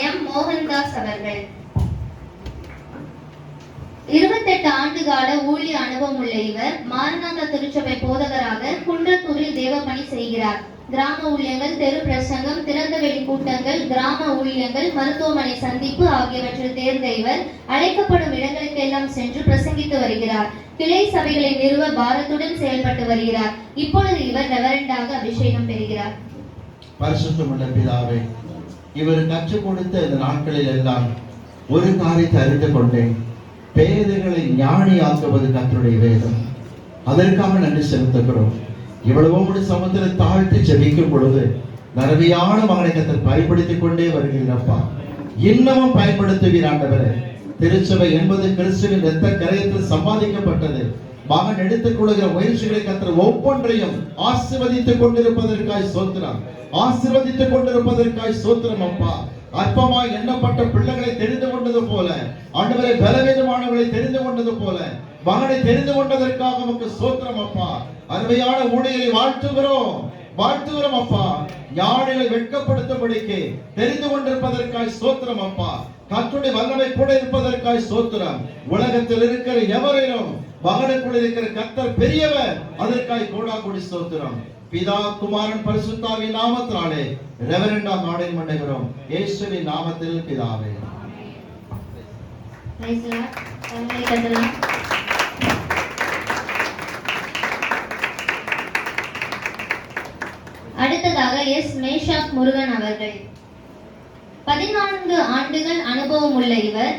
M Mohandas அவர்கள். 28 ஆண்டுகால ஊழிய அனுபவம் உள்ள இவர் மாரநாதா திருச்சபை போதகராக குன்றத்தூரில் தேவப்பணி செய்கிறார். கிராம ஊழியங்கள், தெரு பிரசங்கம், திறந்தவெளி கூட்டங்கள், கிராம ஊழியங்கள், மருத்துவமனை சந்திப்பு ஆகியவற்றில் தேர்ந்த இவர் அழைக்கப்படும் இடங்களுக்கெல்லாம் சென்று பிரசங்கித்து வருகிறார். கிளை சபைகளை நிறுவ பாரத்துடன் செயல்பட்டு வருகிறார். இப்பொழுது இவர் ரெவரண்டாக அபிஷேகம் பெறுகிறார். பரிசுத்தமுள்ள பிதாவே, இவர் கற்றுக் கொடுத்த இந்த நாட்களில் எல்லாம் ஒரு காரியத்தை அறிந்து கொண்டேன். பேதைகளை ஞானியாக்குவது கர்த்தருடைய வேதம். அதற்காக நன்றி செலுத்துகிறோம். இவ்வளவோ முடி சமுத்திர தாழ்த்தி ஜெபிக்கும் பொழுது நரவியான மகனை கர்த்தர் பயன்படுத்திக் கொண்டே வருகிறப்பா. இன்னமும் பயன்படுத்துவீர் ஆண்டவரே. திருச்சபை என்பது கிறிஸ்துவின் இரத்த கரையத்தில் சம்பாதிக்கப்பட்டது. மகன் எடுத்துக் கொள்கிற முயற்சிகளை கர்த்தர் ஒவ்வொன்றையும் ஆசீர்வதித்துக் கொண்டிருப்பதற்காய் ஸ்தோத்திரம். ஆசீர்வதித்துக் கொண்டிருப்பதற்காய் ஸ்தோத்திரம் அப்பா. அற்பமாய் எண்ணப்பட்ட பிள்ளைகளை தெரிந்து கொண்டது போல, ஆண்டவரை பலவீனமானவர்களை தெரிந்து கொண்டது போல, மகனை தெரிந்து கொண்டதற்காக நமக்கு ஸ்தோத்திரம் அப்பா. அருமையான ஊழியரை வாழ்த்துகிறோம் அப்பா. ஞானிகளை வெட்கப்படுத்தும்படிக்கு தெரிந்து கொண்டிருப்பதற்காய் ஸ்தோத்திரம் அப்பா. கர்த்தருடைய வல்லமை கூட இருப்பதற்காய் ஸ்தோத்திரம். உலகத்தில் இருக்கிற எவரையும் மகனுக்குள் இருக்கிற கர்த்தர் பெரியவர், அதற்காய் கோடாகோடி ஸ்தோத்திரம். பிதா, குமாரன், பரிசுத்தாவின் நாமத்தினாலே ரெவரண்டாக ஆணையம் பண்ணுகிறோம். இயேசுவின் நாமத்தில் பிதாவே. அடுத்ததாக எஸ் மேஷாக் முருகன் அவர்கள். 14 ஆண்டுகள் அனுபவம் உள்ள இவர்